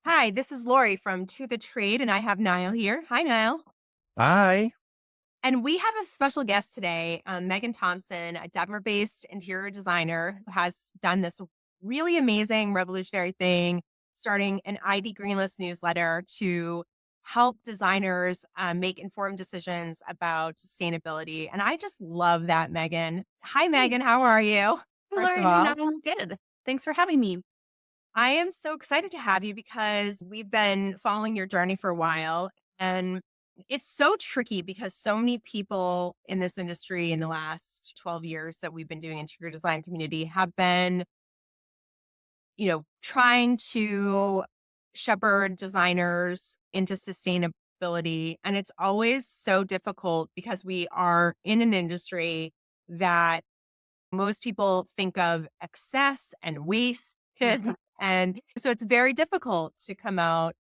Hi, this is Lori from To the Trade, and I have Niall here. Hi, Niall. Hi. And we have a special guest today, Megan Thompson, a Denver-based interior designer who has done this really amazing, revolutionary thing, starting an ID Greenlist newsletter to help designers make informed decisions about sustainability. And I just love that, Megan. Hi, Hey, Megan. How are you? hey, First of Lori. Hey, all. Niall. I'm good. Thanks for having me. I am so excited to have you because we've been following your journey for a while. And it's so tricky because so many people in this industry in the last 12 years that we've been doing interior design community have been, trying to shepherd designers into sustainability. And it's always so difficult because we are in an industry that most people think of excess and waste. And so it's very difficult to come out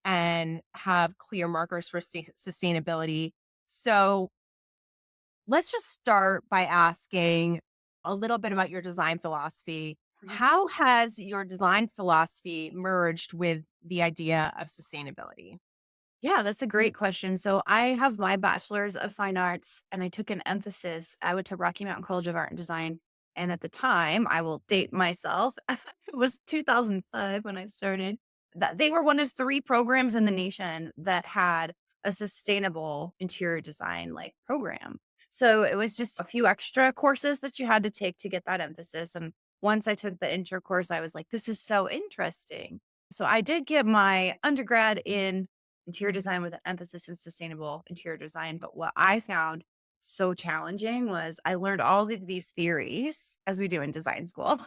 and have clear markers for sustainability. So let's just start by asking a little bit about your design philosophy. How has your design philosophy merged with the idea of sustainability? Yeah, that's a great question. So I have my bachelor's of fine arts and I took an emphasis. I went to Rocky Mountain College of Art and Design. And at the time, I will date myself. It was 2005 when I started. That they were one of three programs in the nation that had a sustainable interior design program. So it was just a few extra courses that you had to take to get that emphasis. And once I took the intro course, I was like, this is so interesting. So I did get my undergrad in interior design with an emphasis in sustainable interior design. But what I found so challenging was I learned all of these theories as we do in design school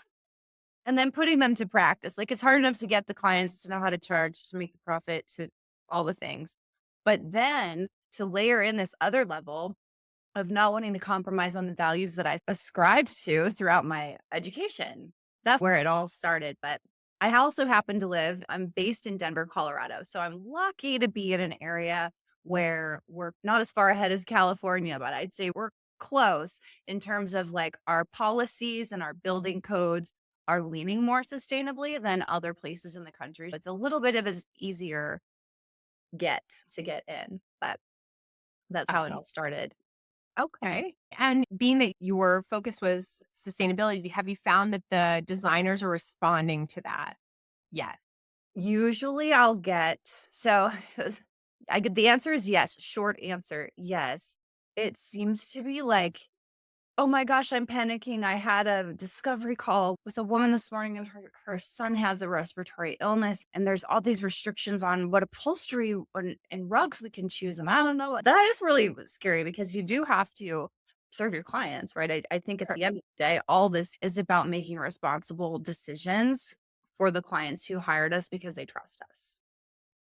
and then putting them to practice. Like it's hard enough to get the clients to know how to charge, to make the profit, to all the things. But then to layer in this other level of not wanting to compromise on the values that I ascribed to throughout my education. That's where it all started. But I also happen to I'm based in Denver, Colorado. So I'm lucky to be in an area where we're not as far ahead as California, but I'd say we're close in terms of like our policies and our building codes are leaning more sustainably than other places in the country. It's a little bit of an easier get to get in, but that's how it all started. Okay. And being that your focus was sustainability, have you found that the designers are responding to that yet? Usually I'll get so I get the answer is yes. Short answer, yes. It seems to be like, oh my gosh, I'm panicking. I had a discovery call with a woman this morning and her son has a respiratory illness and there's all these restrictions on what upholstery and rugs we can choose. And I don't know. That is really scary because you do have to serve your clients, right? I think at Sure. the end of the day, all this is about making responsible decisions for the clients who hired us because they trust us.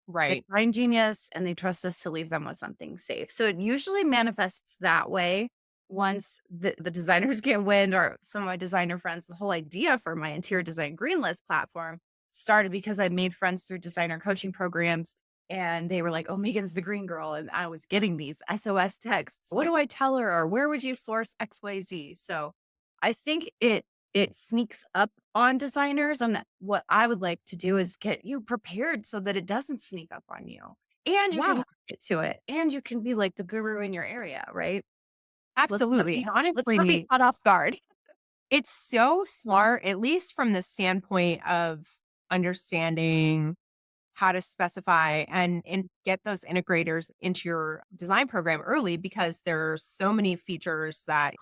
They Right. find genius and they trust us to leave them with something safe. So it usually manifests that way once the designers get wind, or some of my designer friends. The whole idea for my interior design Greenlist platform started because I made friends through designer coaching programs. And they were like, oh, Megan's the green girl. And I was getting these SOS texts. What do I tell her? Or where would you source XYZ? So I think it sneaks up on designers, and what I would like to do is get you prepared so that it doesn't sneak up on you, and you can Yeah, get to it, and you can be like the guru in your area, right? absolutely. And Let's not be honestly, caught off guard. it's so smart, at least from the standpoint of understanding how to specify and get those integrators into your design program early because there's so many features that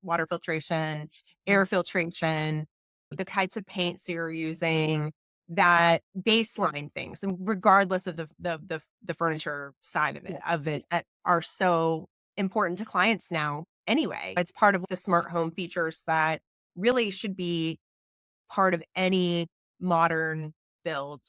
water filtration, air filtration, the kinds of paints you're using, that baseline things, and regardless of the furniture side of Yeah. it are so important to clients now anyway. It's part of the smart home features that really should be part of any modern build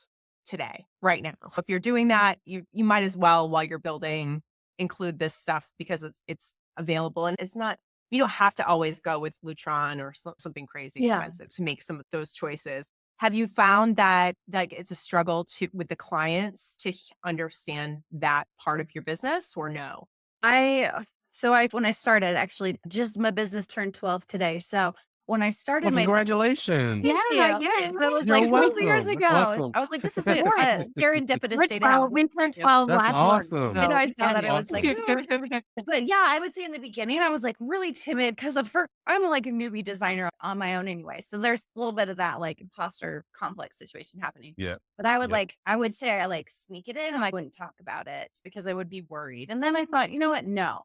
today, right now. If you're doing that, you might as well, while you're building, include this stuff because it's available and it's not. You don't have to always go with Lutron or something crazy Yeah. expensive to make some of those choices. Have you found that like it's a struggle to with the clients to understand that part of your business or no? I so I when I started, actually, just my business turned 12 today. So when I Well, started my congratulations. yeah, Thank yeah, you. that was You're like 12 years welcome. That's ago. awesome. I was like, this is Of course. a serendipitous We're day to have 12 this we turned conversation. 12 That's last month, awesome. I know so I saw That's that. I was like, awesome. but yeah, I would say in the beginning, I was like really timid because of her. I'm like a newbie designer on my own anyway. So there's a little bit of that like imposter complex situation happening. Yeah. But I would Yep. like, I would say I like sneak it in and I wouldn't talk about it because I would be worried. And then I thought, you know what? No,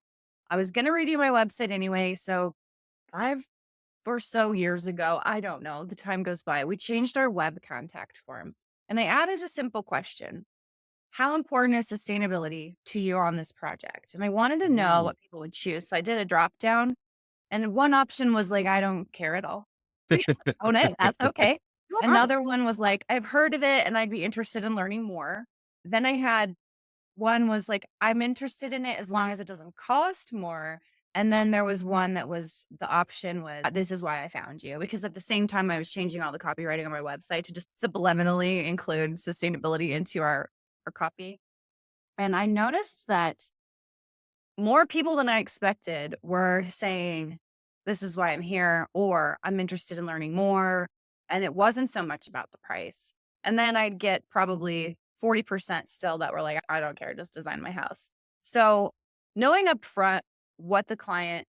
I was going to redo my website anyway. So 5 or so years ago, I don't know, the time goes by, we changed our web contact form and I added a simple question. How important is sustainability to you on this project? And I wanted to know Ooh. what people would choose. So I did a drop down and one option was like, I don't care at all. Own it. That's okay. sure. Another one was like, I've heard of it and I'd be interested in learning more. Then I had one was like, I'm interested in it as long as it doesn't cost more. And then there was one that was the option was, this is why I found you. Because at the same time, I was changing all the copywriting on my website to just subliminally include sustainability into our copy. And I noticed that more people than I expected were saying, this is why I'm here, or I'm interested in learning more. And it wasn't so much about the price. And then I'd get probably 40% still that were like, I don't care, just design my house. So knowing upfront what the client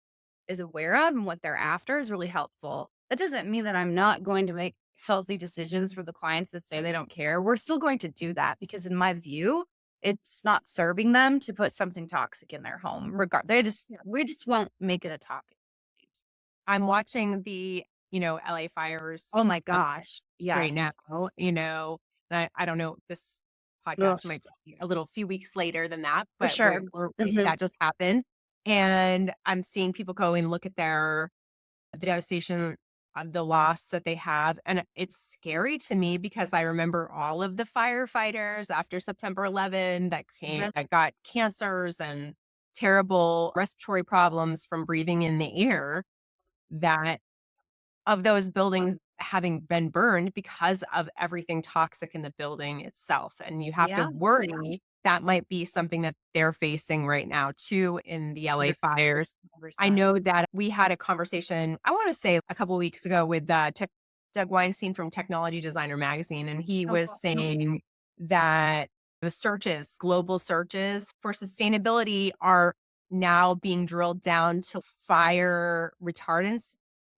is aware of and what they're after is really helpful. That doesn't mean that I'm not going to make healthy decisions for the clients that say they don't care. We're still going to do that because, in my view, it's not serving them to put something toxic in their home. We just won't make it a topic. I'm watching the LA Oh fires my gosh. right Yes. now, and I don't know, this Ugh, podcast might be a little few weeks later than that, for but sure. Mhm. that just happened. And I'm seeing people go and look at the devastation of the loss that they have. And it's scary to me because I remember all of the firefighters after September 11 Mhm. that got cancers and terrible respiratory problems from breathing in the air that of those buildings having been burned because of everything toxic in the building itself. And you have to Yeah. worry that might be something that they're facing right now too in the LA 100%. fires. I 100%. know that we had a conversation, I want to say a couple weeks ago with Doug Weinstein from Technology Designer Magazine. And he Oh, was saying that the searches, global searches for sustainability are now being drilled down to fire retardants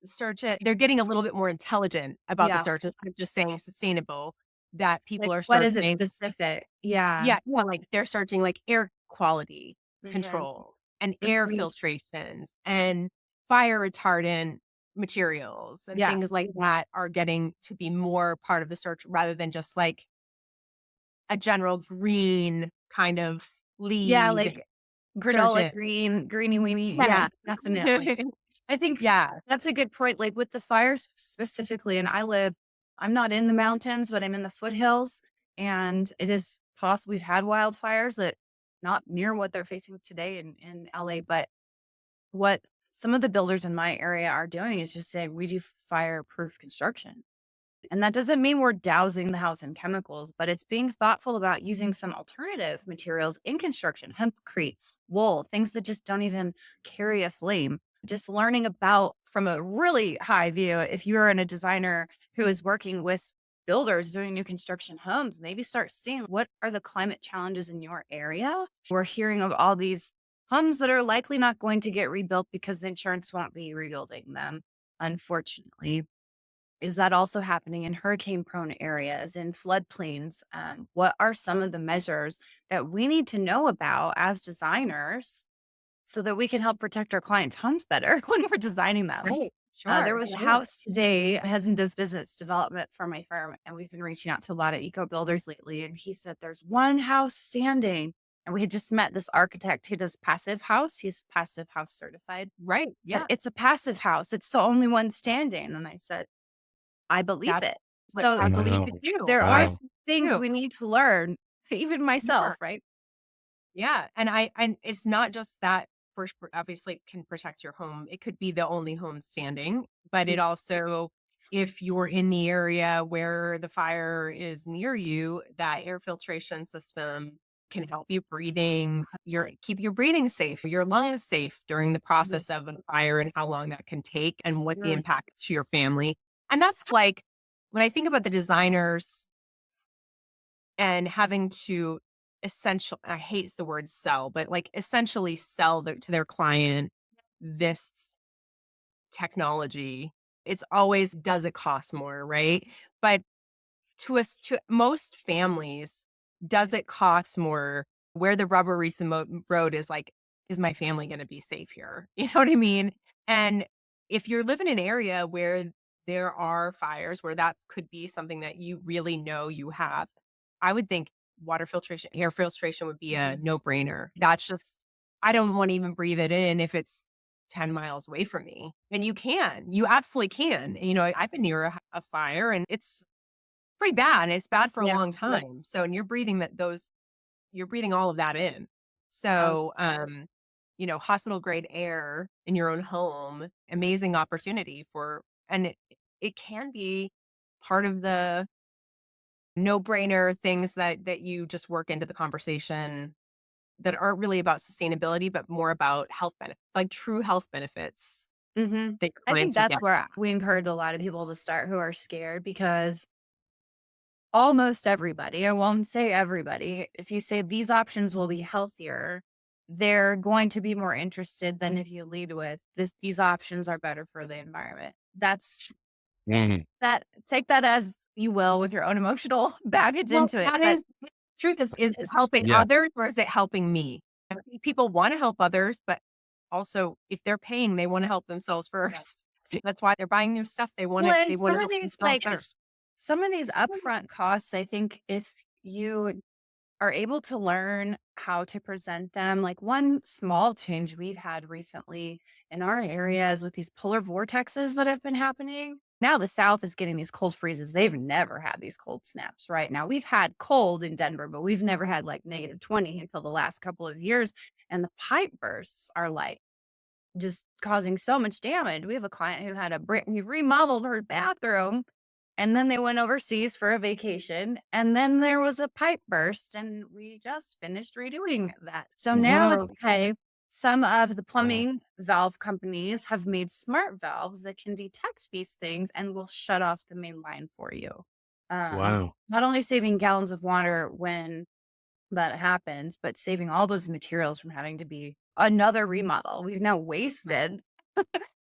search it. They're getting a little bit more intelligent about the yeah. search instead of just saying sustainable, that people Like, are what is it searching specific? Yeah. yeah, like they're searching like air quality Mhm. controls and air Mhm. filtrations and fire retardant materials and Yeah. things like that are getting to be more part of the search rather than just like a general green kind of Yeah, lead like search granola it. green, greeny weeny. Yeah, Yes. definitely. I think Yeah. that's a good point. Like with the fires specifically, and I'm not in the mountains, but I'm in the foothills. And it is possible we've had wildfires that not near what they're facing today in LA. But what some of the builders in my area are doing is just saying we do fireproof construction. And that doesn't mean we're dousing the house in chemicals, but it's being thoughtful about using some alternative materials in construction, hempcrete, wool, things that just don't even carry a flame. Just learning about from a really high view, if you're in a designer who is working with builders doing new construction homes, maybe start seeing what are the climate challenges in your area. We're hearing of all these homes that are likely not going to get rebuilt because the insurance won't be rebuilding them, unfortunately. Is that also happening in hurricane prone areas, in floodplains? What are some of the measures that we need to know about as designers so that we can help protect our clients' homes better when we're designing them? Right. There Sure. was a house today. My husband does business development for my firm, and we've been reaching out to a lot of eco builders lately. And he said there's one house standing. And we had just met this architect who does passive house. He's passive house certified. Right. But Yeah. it's a passive house. It's the only one standing. And I said, I believe That's it. what So I believe Wow. it too. there are Wow. some things Too. we need to learn, even Yeah. myself, right? Yeah, and it's not just that first obviously it can protect your home. It could be the only home standing, but it Mm. also if you're in the area where the fire is near you, that air filtration system can help you keep your breathing safe, your lungs safe during the Yeah. process of a fire and how long that can take and what the Right. impact is to your family. And that's like when I think about the designers and having to I hate the word sell, but like essentially sell to their client this technology. It's always, does it cost more, right? But to most families, does it cost more? Where the rubber meets the road is like, is my family going to be safe here? You know what I mean? And if you're living in an area where there are fires, where that could be something that you really know you have, I would think water filtration, air filtration would be a Mhm. no brainer. That's just, I don't want to even breathe it in if it's 10 miles away from me. And you absolutely can. You know, I've been near a fire and it's pretty bad, and it's bad for a Yeah. long time. So and you're breathing all of that in. So, hospital grade air in your own home, amazing opportunity and it can be part of the no-brainer things that you just work into the conversation that aren't really about sustainability, but more about health benefits, like true health benefits that your I think clients are that's getting. where we encourage a lot of people to start who are scared because almost everybody, I won't say everybody, if you say these options will be healthier, they're going to be more interested than if you lead with these options are better for the environment. That's Mhm. that take that as you will with your own emotional baggage Well, into it. that But is truth is it it's helping Yeah. others or is it helping me? I think people wanna help others, but also if they're paying, they wanna help themselves yeah. first. That's why they're buying new stuff. Well, They and wanna help themselves first. some of these upfront costs, I think if you are able to learn how to present them. Like one small change we've had recently in our areas with these polar vortexes that have been happening. Now the South is getting these cold freezes. They've never had these cold snaps, right? Now we've had cold in Denver, but we've never had like -20 until the last couple of years. And the pipe bursts are like just causing so much damage. We have a client who had he remodeled her bathroom and then they went overseas for a vacation and then there was a pipe burst and we just finished redoing that. So now it's Whoa. okay. Some of the Wow. plumbing valve companies have made smart valves that can detect these things and will shut off the main line for you. Wow. Not only saving gallons of water when that happens, but saving all those materials from having to be another remodel. We've now wasted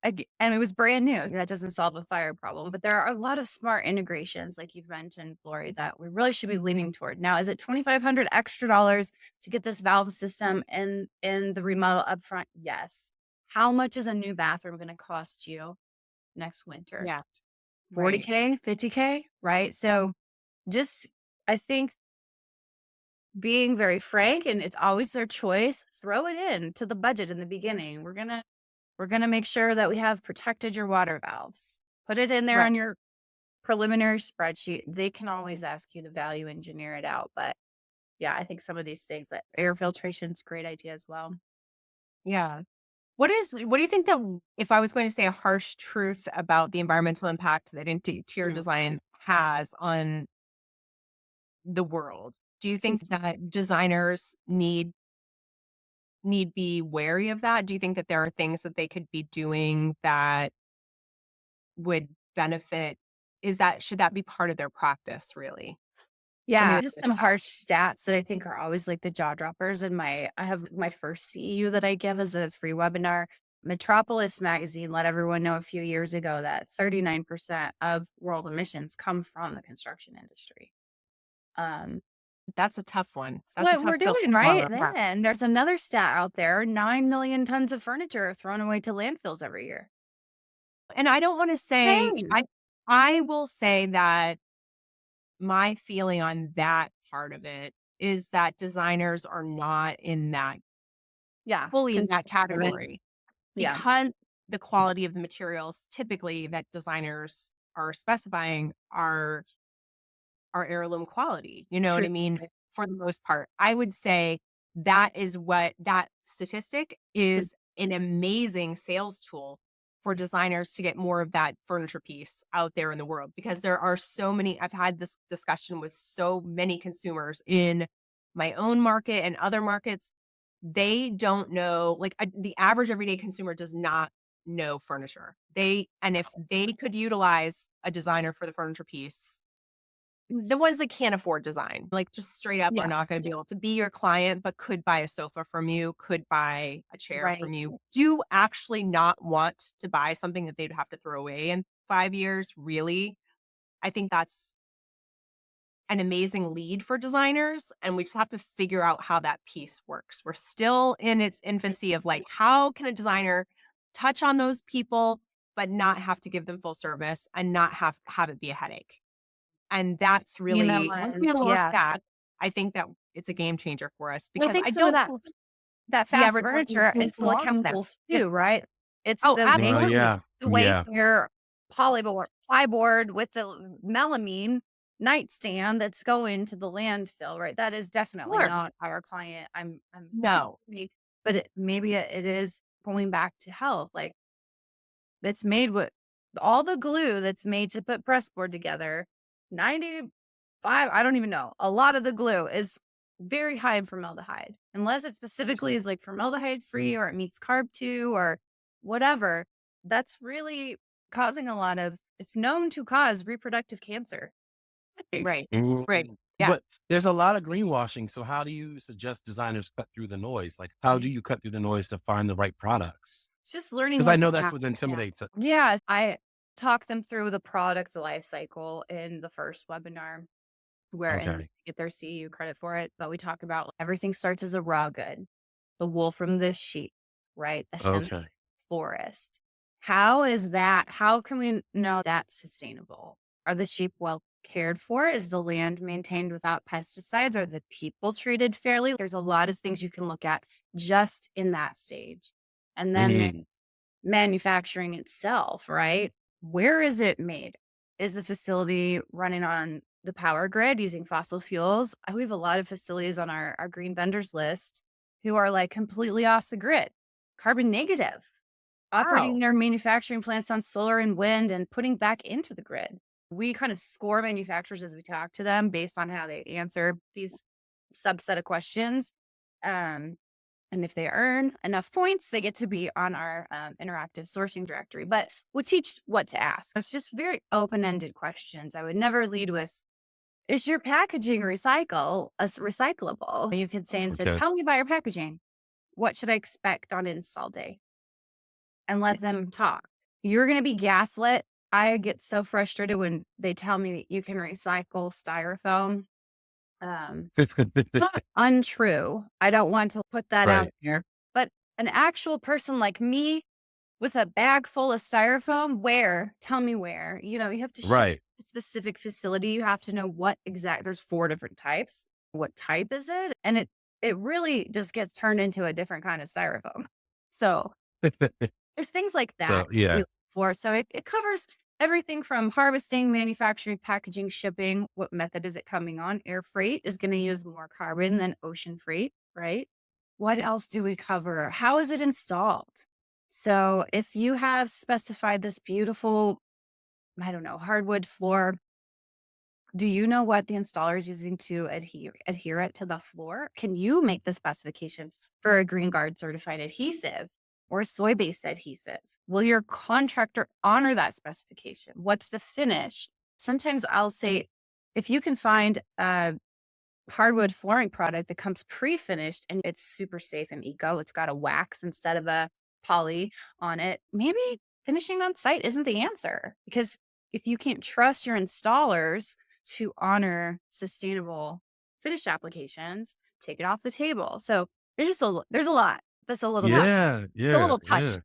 and it was brand new. That doesn't solve a fire problem, but there are a lot of smart integrations, like you've mentioned, Lori, that we really should be leaning toward. Now, is it 2,500 extra dollars to get this valve system in the remodel upfront? Yes. How much is a new bathroom going to cost you next winter? Yeah, right. 40K, 50K, right? So just I think being very frank and it's always their choice, throw it in to the budget in the beginning. We're going to make sure that we have protected your water valves. Put it in there Right. on your preliminary spreadsheet. They can always ask you to value engineer it out, but yeah, I think some of these things that air filtration is a great idea as well. Yeah. What do you think that if I was going to say a harsh truth about the environmental impact that interior Yeah. design has on the world, do you think that designers need be wary of that? Do you think that there are things that they could be doing that would benefit? Should that be part of their practice really? Something Yeah, that just they some have. harsh stats that I think are always like the jaw droppers. And I have my first CEU that I give as a free webinar. Metropolis magazine let everyone know a few years ago that 39% of world emissions come from the construction industry. Um, That's a tough one. it's That's a what tough we're skill to doing, right? swallow. Yeah. Then there's another stat out there 9 million tons of furniture are thrown away to landfills every year. And I don't wanna say Dang. I will say that my feeling on that part of it is that designers are not Yeah. fully in that Right. category Yeah. because the quality of the materials typically that designers are specifying are heirloom quality, you know what True. I mean? For the most part, I would say that statistic is an amazing sales tool for designers to get more of that furniture piece out there in the world because there are so many. I've had this discussion with so many consumers in my own market and other markets, they don't know, like, the average everyday consumer does not know furniture. And if they could utilize a designer for the furniture piece, the ones that can't afford design, like, just straight up are Yeah. not gonna be able to be your client, but could buy a sofa from you, could buy a chair Right. from you. Do you actually not want to buy something that they'd have to throw away in 5 years? Really? I think that's an amazing lead for designers, and we just have to figure out how that piece works. We're still in its infancy of, like, how can a designer touch on those people, but not have to give them full service and not have it be a headache? And that's You know really, once what? we unlock Yeah. that, I think that it's a game changer for us Well, I because think I some of don't that think that we fast ever furniture, it's full of want that. chemicals Yeah. too, right? It's Oh, the way absolutely. Yeah. the way Yeah. your plyboard with the melamine nightstand that's going to the landfill, right? That is definitely Sure. not our client. I'm No. but maybe it is going back to health. Like it's made with all the glue that's made to put pressboard together. 95, I don't even know. A lot of the glue is very high in formaldehyde, unless it specifically is like formaldehyde free or it meets carb 2 or whatever. That's really causing a lot of, it's known to cause reproductive cancer. Right. Right. Mm. Yeah. But there's a lot of greenwashing. So how do you suggest designers cut through the noise? Like, how do you cut through the noise to find the right products? It's just learning Because I what to know that's ask. what Yeah. intimidates it. Yeah. I talk them through the product life cycle in the first webinar where and Okay. get their CEU credit for it. But we talk about everything starts as a raw good, the wool from this sheep, right? The hemp Okay. forest. How is that? How can we know that's sustainable? Are the sheep well cared for? Is the land maintained without pesticides? Are the people treated fairly? There's a lot of things you can look at just in that stage. And then there's Mm. manufacturing itself, right? Where is it made? Is the facility running on the power grid using fossil fuels? We have a lot of facilities on our green vendors list who are like completely off the grid, carbon negative, operating Wow. their manufacturing plants on solar and wind and putting back into the grid. We kind of score manufacturers as we talk to them based on how they answer these subset of questions. Um, and if they earn enough points, they get to be on our interactive sourcing directory. But we teach what to ask. It's just very open ended questions. I would never lead with, is your packaging recyclable? You could say instead, Okay. tell me about your packaging. What should I expect on install day? And let them talk. You're going to be gaslit. I get so frustrated when they tell me that you can recycle styrofoam. Not untrue. I don't want to put that out Right. there, but an actual person like me with a bag full of styrofoam, where? Tell me where. You have to ship Right. to a specific facility. You have to know what exact, there's 4 different types. What type is it? And it really just gets turned into a different kind of styrofoam. So there's things like that So we yeah. look for. So it covers everything from harvesting, manufacturing, packaging, shipping. What method is it coming on? Air freight is going to use more carbon than ocean freight, right? What else do we cover? How is it installed? So if you have specified this beautiful, I don't know, hardwood floor, do you know what the installer is using to adhere it to the floor? Can you make the specification for a Green Guard certified adhesive or soy-based adhesive? Will your contractor honor that specification? What's the finish? Sometimes I'll say, if you can find a hardwood flooring product that comes pre-finished and it's super safe and eco, it's got a wax instead of a poly on it, maybe finishing on site isn't the answer. Because if you can't trust your installers to honor sustainable finish applications, take it off the table. So there's a lot that's a little bit, Yeah. it's a Yeah. little touchy.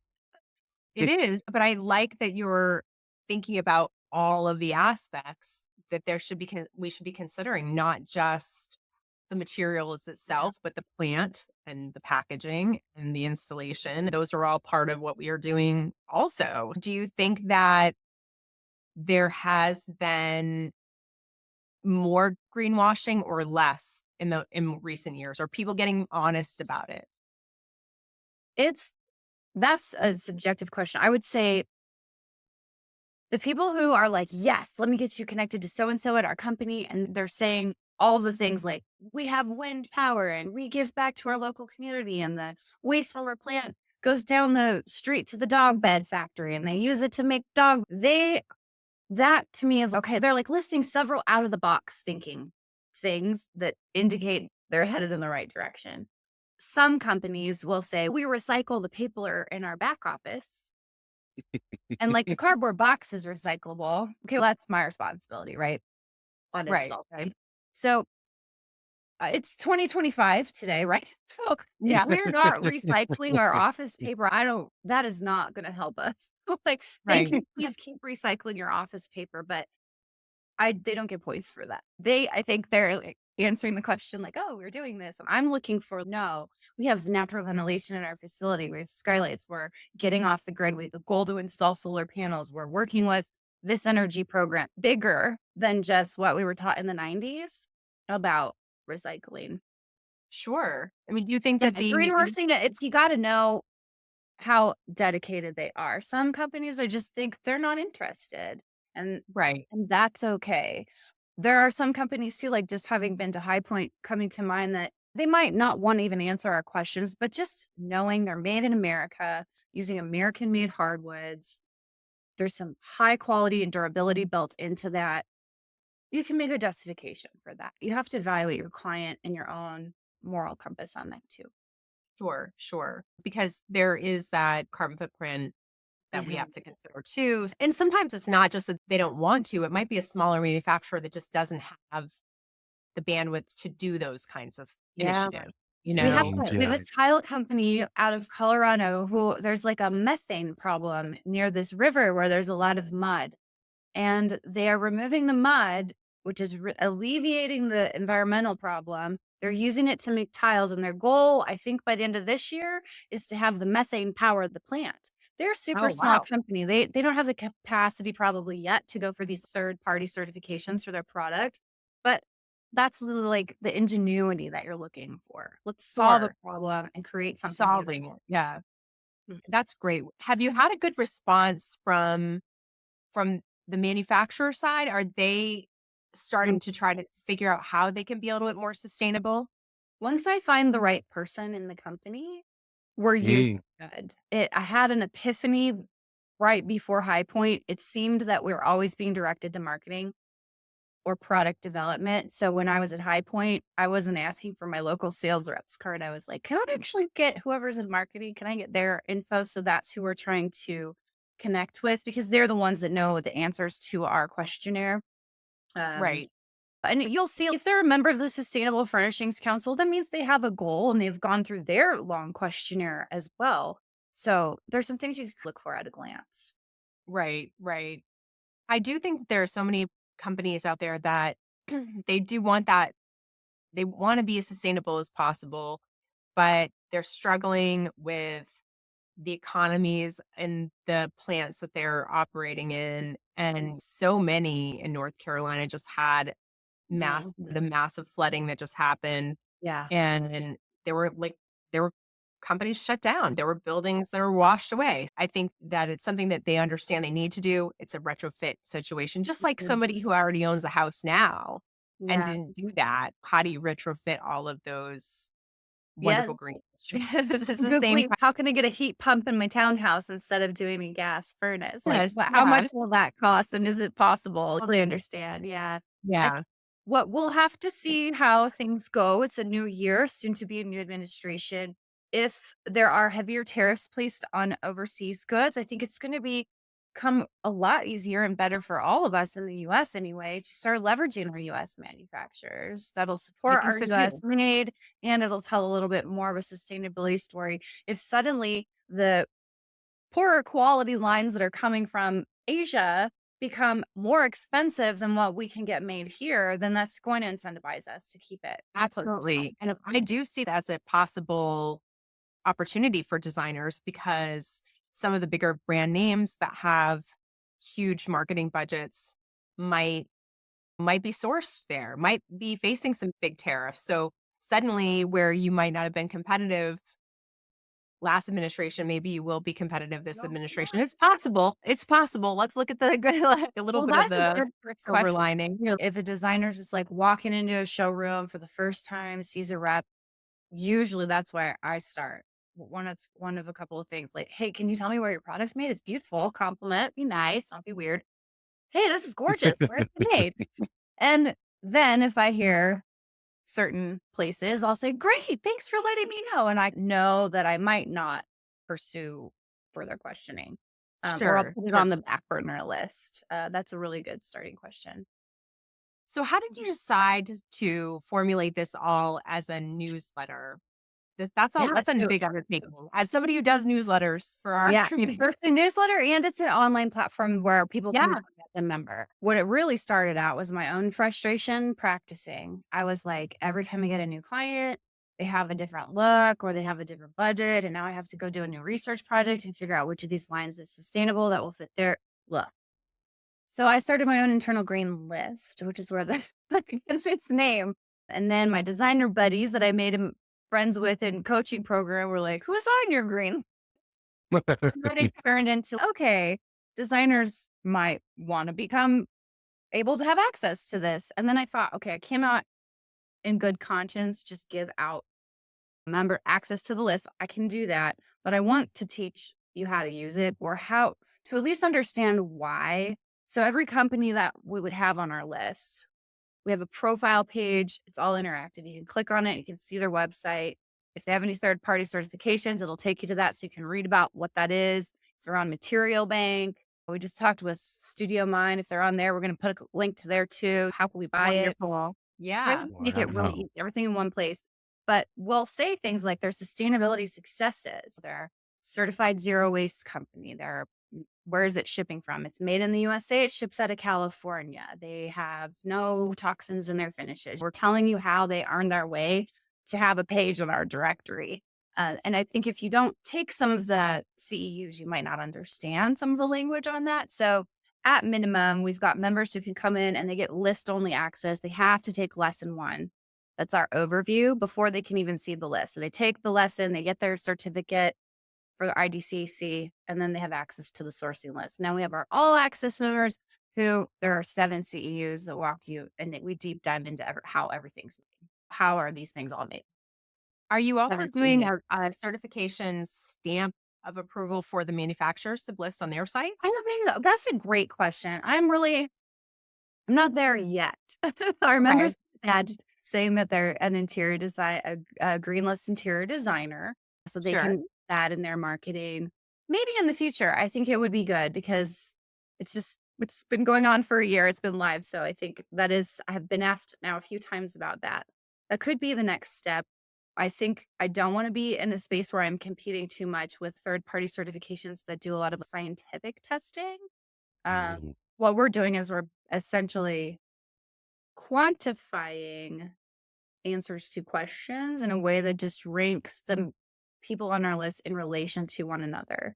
Yeah. It is, but I like that you're thinking about all of the aspects that we should be considering, not just the materials Yeah. itself, but the plant and the packaging and the installation. Those are all part of what we are doing also. Do you think that there has been more greenwashing or less in recent years? Are people getting honest about it? It's That's a subjective question. I would say the people who are like, yes, let me get you connected to so and so at our company, and they're saying all the things like we have wind power and we give back to our local community and the waste from our plant goes down the street to the dog bed factory and they use it to make dog. That to me is okay. They're like listing several out of the box thinking things that indicate they're headed in the right direction. Some companies will say, we recycle the paper in our back office. And like the cardboard box is recyclable. Okay, well, that's my responsibility, right? On Right. install time. So it's 2025 today, right? So if Yeah. we're not recycling our office paper, that is not going to help us. Like, thank Right. you. Please keep recycling your office paper, but they don't get points for that. I think they're like answering the question like, oh, we're doing this. And I'm looking for, no, we have natural ventilation in our facility. We have skylights. We're getting off the grid. We have the goal to install solar panels. We're working with this energy program bigger than just what we were taught in the 90s about recycling. Sure. I mean, do you think Yeah, that the greenwashing, you got to know how dedicated they are. Some companies I just think they're not interested. And right. and that's okay. There are some companies too, like just having been to High Point coming to mind that they might not want to even answer our questions, but just knowing they're made in America using American made hardwoods, there's some high quality and durability built into that. You can make a justification for that. You have to evaluate your client and your own moral compass on that too. Sure, sure. Because there is that carbon footprint that we have Mhm. to consider too. And sometimes it's not just that they don't want to, it might be a smaller manufacturer that just doesn't have the bandwidth to do those kinds of Yeah. initiatives, Change, We have yeah. a tile company out of Colorado who there's like a methane problem near this river where there's a lot of mud. And they are removing the mud, which is alleviating the environmental problem. They're using it to make tiles. And their goal, I think, by the end of this year is to have the methane power the plant. They're a super Oh, small wow. company. They don't have the capacity probably yet to go for these third party certifications for their product. But that's like the ingenuity that you're looking for. Let's solve a Sure. problem and create something Solving. useful. Yeah. Mhm. That's great. Have you had a good response from the manufacturer side? Are they starting to try to figure out how they can be a little bit more sustainable? Once I find the right person in the company, we're usually Hey, good. I had an epiphany right before High Point. It seemed that we were always being directed to marketing or product development. So when I was at High Point, I wasn't asking for my local sales rep's card. I was like, can I actually get whoever's in marketing? Can I get their info? So that's who we're trying to connect with because they're the ones that know the answers to our questionnaire. Um, Right. and you'll see if they're a member of the Sustainable Furnishings Council, that means they have a goal and they've gone through their long questionnaire as well. So there's some things you can look for at a glance. Right. Right. I do think there are so many companies out there that they do want that. They want to be as sustainable as possible, but they're struggling with the economies and the plants that they're operating in. And so many in North Carolina just had Mhm. the massive flooding that just happened. Yeah. And there were companies shut down. There were buildings that were washed away. I think that it's something that they understand they need to do. It's a retrofit situation, just like Mhm. somebody who already owns a house now and Yeah. didn't do that. How do you retrofit all of those Yeah. wonderful green? This is the same. Googling, how can I get a heat pump in my townhouse instead of doing a gas furnace? Like, Yes, how yeah, much will that cost? And is it possible? Totally understand. Yeah. I yeah, What we'll have to see how things go. It's a new year, soon to be a new administration. If there are heavier tariffs placed on overseas goods, I think it's going to become a lot easier and better for all of us in the US anyway to start leveraging our US manufacturers. That'll I support think our so US too. made and it'll tell a little bit more of a sustainability story. If suddenly the poorer quality lines that are coming from Asia become more expensive than what we can get made here, then that's going to incentivize us to keep it close to home. Absolutely. And if I do see that as a possible opportunity for designers because some of the bigger brand names that have huge marketing budgets might might be sourced there, might be facing some big tariffs. So suddenly where you might not have been competitive last administration, maybe you will be competitive this administration. It's possible. It's possible. Let's look at the like a little Well, bit of that's a the good silver question. lining. If a designer's just like walking into a showroom for the first time, sees a rep, usually that's where I start. One of a couple of things like, hey, can you tell me where your product's made? It's beautiful. Compliment, be nice, don't be weird. Hey, this is gorgeous. Where's it made? And then if I hear certain places, I'll say, great, thanks for letting me know. And I know that I might not pursue further questioning. Or I'll Sure, put it sure. on the back burner list. That's a really good starting question. So how did you decide to formulate this all as a newsletter? Yeah. That's a So big undertaking. As somebody who does newsletters for our yeah, community. it's a newsletter and it's an online platform where people can Yeah. join as a member. What it really started out was my own frustration practicing. I was like, every time I get a new client, they have a different look or they have a different budget. And now I have to go do a new research project and figure out which of these lines is sustainable that will fit their look. So I started my own internal green list, which is where the gets its name. And then my designer buddies that I made him friends with in coaching program were like, who's on your green? And then it turned into, okay, designers might want to become able to have access to this. And then I thought, okay, I cannot in good conscience just give out member access to the list. I can do that, but I want to teach you how to use it or how to at least understand why. So every company that we would have on our list, we have a profile page. It's all interactive. You can click on it. You can see their website. If they have any third-party certifications, it'll take you to that so you can read about what that is. If they're on Material Bank, we just talked with Studio Mine. If they're on there, we're going to put a link to there too. How can we buy it? Wonderful. Trying Yeah. to make it really Wow. easy, everything in one place. But we'll say things like their sustainability successes, their certified zero waste company, their where is it shipping from? It's made in the USA. It ships out of California. They have no toxins in their finishes. We're telling you how they earn their way to have a page on our directory. And I think if you don't take some of the CEUs, you might not understand some of the language on that. So at minimum, we've got members who can come in and they get list only access. They have to take lesson one. That's our overview before they can even see the list. So they take the lesson, they get their certificate for the IDCC, and then they have access to the sourcing list. Now we have our all access members who there are 7 CEUs that walk you and we deep dive into how everything's made. How are these things all made? Are you also 7 doing CEUs. a certification stamp of approval for the manufacturers to list on their I sites? mean, that's a great question. I'm not there yet. Our Okay. members had saying that they're an interior design, a Greenlist interior designer, so they Sure. can add in their marketing. Maybe in the future, I think it would be good because it's been going on for a year. It's been live, so I think I have been asked now a few times about that. That could be the next step. I think I don't want to be in a space where I'm competing too much with third party certifications that do a lot of scientific testing. Um, Mhm. what we're doing is we're essentially quantifying answers to questions in a way that just ranks the people on our list in relation to one another.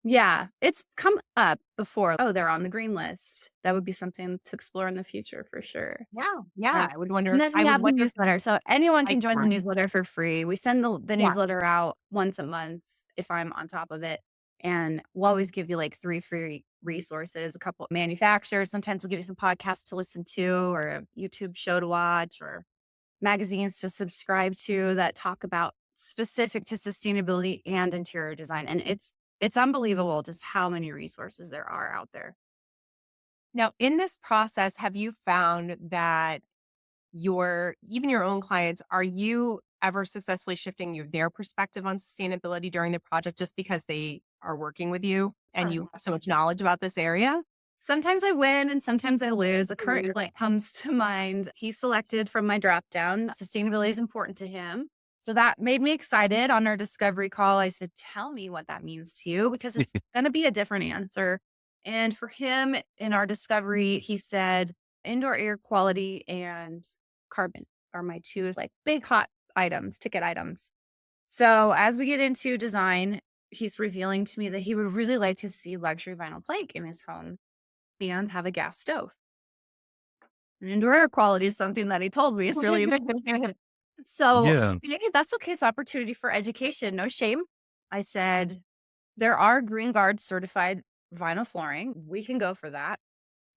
Yeah, it's come up before. Oh, they're on the green list. That would be something to explore in the future for sure. Yeah. Uh, Yeah. and then I we would have the wonder newsletter. So anyone like can join the more. newsletter for free. We send the Yeah. newsletter out once a month if I'm on top of it. And we'll always give you like 3 free resources, a couple of manufacturers. Sometimes we'll give you some podcasts to listen to or a YouTube show to watch or magazines to subscribe to that talk about specific to sustainability and interior design. And it's unbelievable just how many resources there are out there. Now, in this process, have you found that even your own clients, are you ever successfully shifting their perspective on sustainability during the project just because they are working with you and Sure. you have so much knowledge about this area? Sometimes I win and sometimes I lose. A current like comes to mind. He selected from my drop down. Sustainability is important to him. So that made me excited on our discovery call. I said, tell me what that means to you because it's going to be a different answer. And for him in our discovery, he said indoor air quality and carbon are my two like big hot items, ticket items. So as we get into design, he's revealing to me that he would really like to see luxury vinyl plank in his home and have a gas stove. And indoor air quality is something that he told me is really important. So, Yeah. yeah, that's okay. It's opportunity for education. No shame. I said, there are Green Guard certified vinyl flooring. We can go for that.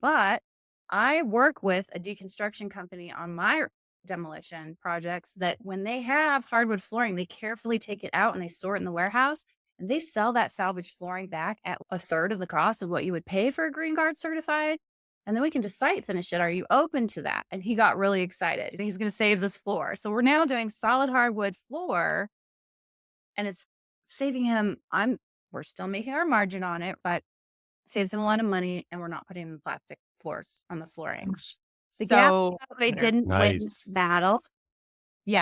But I work with a deconstruction company on my demolition projects that when they have hardwood flooring, they carefully take it out and they store it in the warehouse and they sell that salvage flooring back at a third of the cost of what you would pay for a Green Guard certified. And then we can just site finish it. Are you open to that? And he got really excited. He's going to save this floor. So we're now doing solid hardwood floor and it's saving him. We're still making our margin on it, but saves him a lot of money, and we're not putting in plastic floors on the flooring. The gas So stove, they better. didn't win this Nice. battle.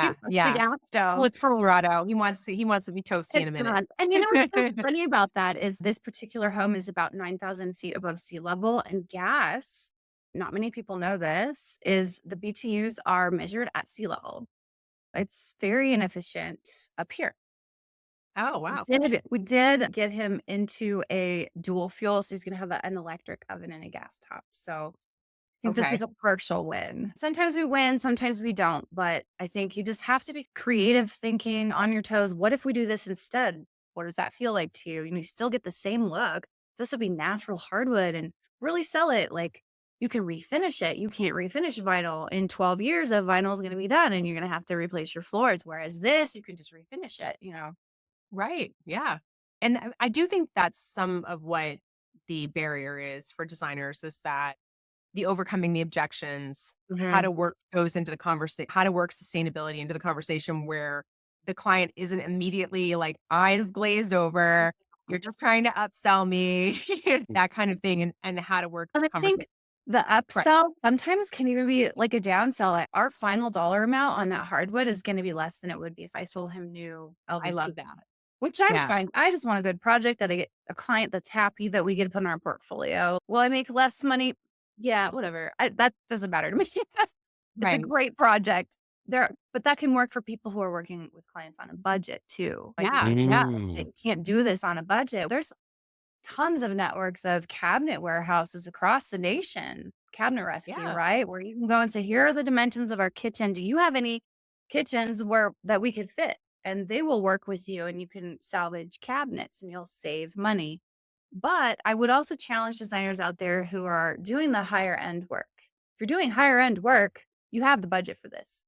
He Yeah, wants the yeah. gas Well, stove. it's Colorado. He wants to be toasty in a It's minute. done. And you know what's so funny about that is this particular home is about 9,000 feet above sea level, and gas, not many people know this, is the BTUs are measured at sea level. It's very inefficient up here. Oh, wow. We did get him into a dual fuel, so he's gonna have an electric oven and a gas top. So I think this is Okay. a partial win. Sometimes we win, sometimes we don't, but I think you just have to be creative thinking on your toes. What if we do this instead? What does that feel like to you? You still get the same look. This would be natural hardwood and really sell it. Like you can refinish it. You can't refinish vinyl. In 12 years of vinyl is going to be done and you're going to have to replace your floors. Whereas this, you can just refinish it. Right. Yeah. And I do think that's some of what the barrier is for designers is that the overcoming the objections, how Mhm. to work those into the conversation, how to work sustainability into the conversation where the client isn't immediately like eyes glazed over. You're just trying to upsell me, that kind of thing, and how to work And this I conversation. think the Right. upsell sometimes can even be like a downsell. Like our final dollar amount on that hardwood is going to be less than it would be if I sold him new I LVT, love that. which I'm Yeah. fine. I just want a good project that I get a client that's happy that we get to put in our portfolio. Will I make less money? Yeah, whatever. That doesn't matter to me. It's a Right. great project. But that can work for people who are working with clients on a budget too. Like Yeah. Yeah. they Mm. can't do this on a budget. There's tons of networks of cabinet warehouses across the nation, cabinet rescue, Yeah. right? Where you can go and say, here are the dimensions of our kitchen. Do you have any kitchens where that we could fit? And they will work with you and you can salvage cabinets and you'll save money. But I would also challenge designers out there who are doing the higher end work. If you're doing higher end work, you have the budget for this.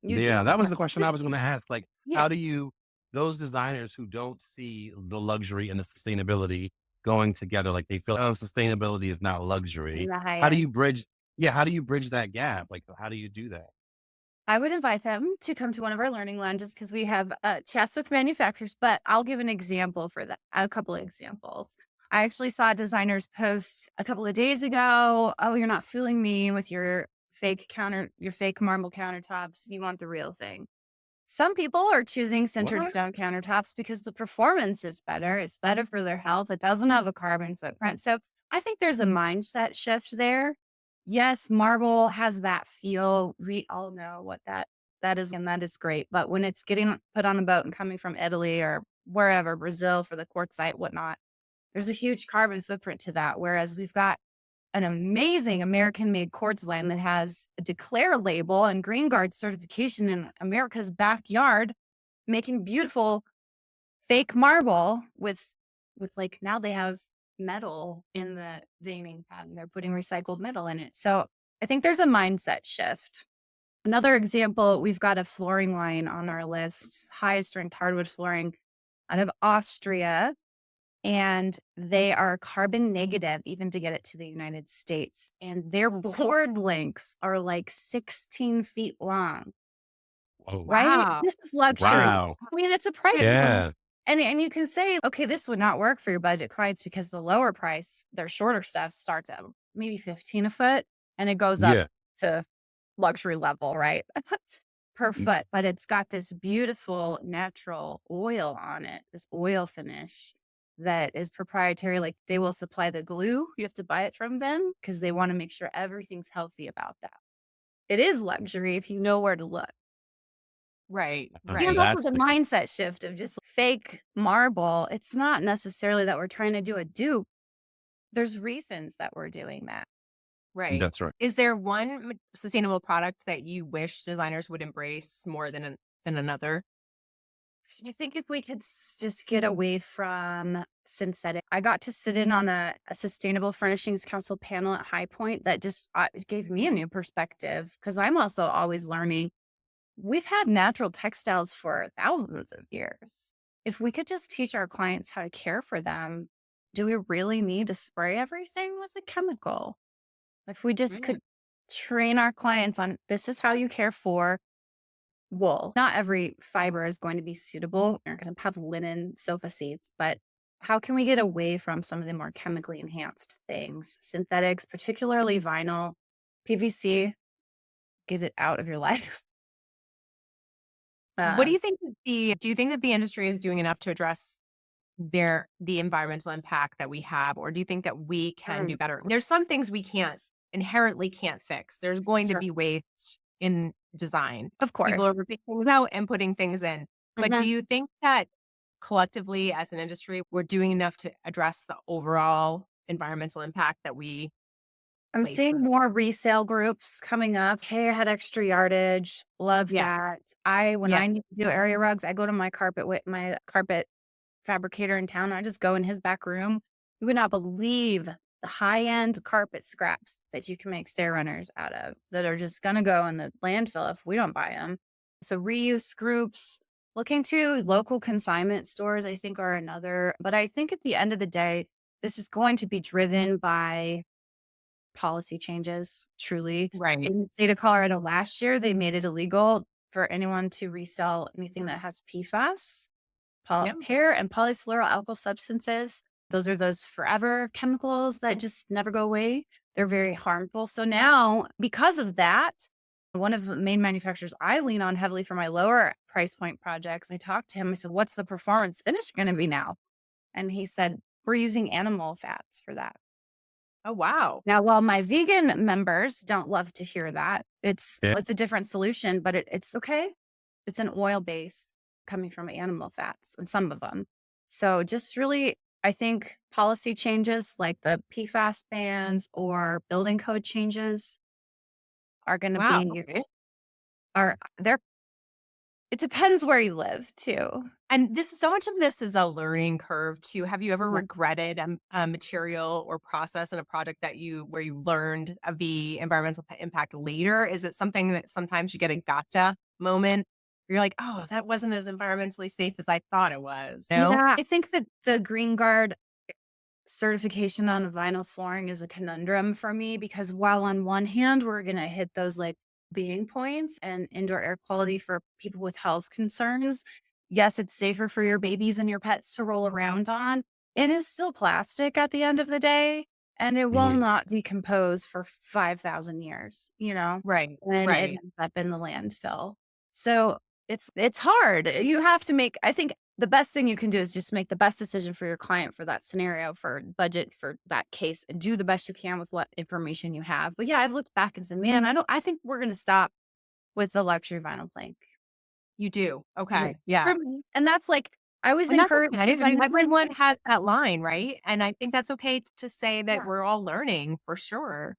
You Yeah, do. that was the question I was gonna ask, like, Yeah. how do you those designers who don't see the luxury and the sustainability going together, like, they feel, "Oh, sustainability is not luxury." The high How do end. you bridge Yeah, how do you bridge that gap? Like, how do you do that? I would invite them to come to one of our learning lounges because we have chats with manufacturers, but I'll give an example for that, a couple of examples. I actually saw designers post a couple of days ago, oh, you're not fooling me with your fake marble countertops. You want the real thing. Some people are choosing sintered What? stone countertops because the performance is better. It's better for their health. It doesn't have a carbon footprint. So I think there's a mindset shift there. Yes, marble has that feel. We all know what that is, and that is great. But when it's getting put on a boat and coming from Italy or wherever, Brazil for the quartzite, whatnot, there's a huge carbon footprint to that. Whereas we've got an amazing American made quartz line that has a declare label and Green Guard certification in America's backyard, making beautiful fake marble with like now they have metal in the veining pattern. They're putting recycled metal in it. So I think there's a mindset shift. Another example, we've got a flooring line on our list, highest ranked hardwood flooring out of Austria, and they are carbon negative even to get it to the United States. And their board lengths are like 16 feet long, Oh, right? Wow. This is luxury. wow. I mean, it's a price point. Yeah. And you can say, okay, this would not work for your budget clients because the lower price, their shorter stuff starts at maybe 15 a foot and it goes up Yeah. to luxury level, right? Per Mm, foot. But it's got this beautiful natural oil on it, this oil finish that is proprietary. Like they will supply the glue. You have to buy it from them because they want to make sure everything's healthy about that. It is luxury if you know where to look. Right. And Right. also that's the the cons mindset shift of just fake marble. It's not necessarily that we're trying to do a dupe. There's reasons that we're doing that. Right. That's right. Is there one sustainable product that you wish designers would embrace more than another? I think if we could just get away from synthetic. I got to sit in on a Sustainable Furnishings Council panel at High Point that just it gave me a new perspective because I'm also always learning. We've had natural textiles for thousands of years. If we could just teach our clients how to care for them, do we really need to spray everything with a chemical? If we just Mm, could train our clients on this is how you care for wool. Not every fiber is going to be suitable. You're going to have linen sofa seats, but how can we get away from some of the more chemically enhanced things? Synthetics, particularly vinyl, PVC, get it out of your life. What do Uh, you think that the do you think that the industry is doing enough to address the environmental impact that we have, or do you think that we can do mm, better? There's some things we inherently can't fix. There's going to sure. be waste in design. Of People are course. ripping things out and putting things in. But do Mhm. you think that collectively as an industry, we're doing enough to address the overall environmental impact that we I'm place? seeing more resale groups coming up. Hey, I had extra yardage. Love Yes. that. When Yeah. I need to do area rugs, I go to my carpet fabricator in town. I just go in his back room. You would not believe the high end carpet scraps that you can make stair runners out of that are just going to go in the landfill if we don't buy them. So reuse groups, looking to local consignment stores, I think are another. But I think at the end of the day, this is going to be driven by policy changes, truly. Right. In the state of Colorado last year, they made it illegal for anyone to resell anything that has PFAS, Yep. hair and polyfluoroalkyl substances. Those are those forever chemicals that just never go away. They're very harmful. So now, because of that, one of the main manufacturers I lean on heavily for my lower price point projects, I talked to him. I said, "What's the performance finish going to be now?" And he said, "We're using animal fats for that." Oh, wow. Now, while my vegan members don't love to hear that, Yeah. it's a different solution, but it's okay. It's an oil base coming from animal fats and some of them. So just really, I think policy changes like the PFAS bans or building code changes are going to Wow. be Okay. are there. It depends where you live too. And so much of this is a learning curve too. Have you ever Yeah. regretted a material or process in a project where you learned of the environmental impact later? Is it something that sometimes you get a gotcha moment? You're like, oh, that wasn't as environmentally safe as I thought it was. No. Yeah, I think that the Green Guard certification on the vinyl flooring is a conundrum for me because while on one hand we're going to hit those like being points and indoor air quality for people with health concerns, yes, it's safer for your babies and your pets to roll around on. It is still plastic at the end of the day, and it will Mhm. not decompose for 5,000 years, Right. and it Right. ends up in the landfill. So it's hard. You have to make, I think the best thing you can do is just make the best decision for your client for that scenario, for budget, for that case, and do the best you can with what information you have. But yeah, I've looked back and said, man, I think we're going to stop with the luxury vinyl plank. You do. Yeah. Okay. Yeah. For me. And that's like, I was And that's encouraged okay. designers like, Everyone has that line, right? And I think that's okay to say that yeah. we're all learning for sure.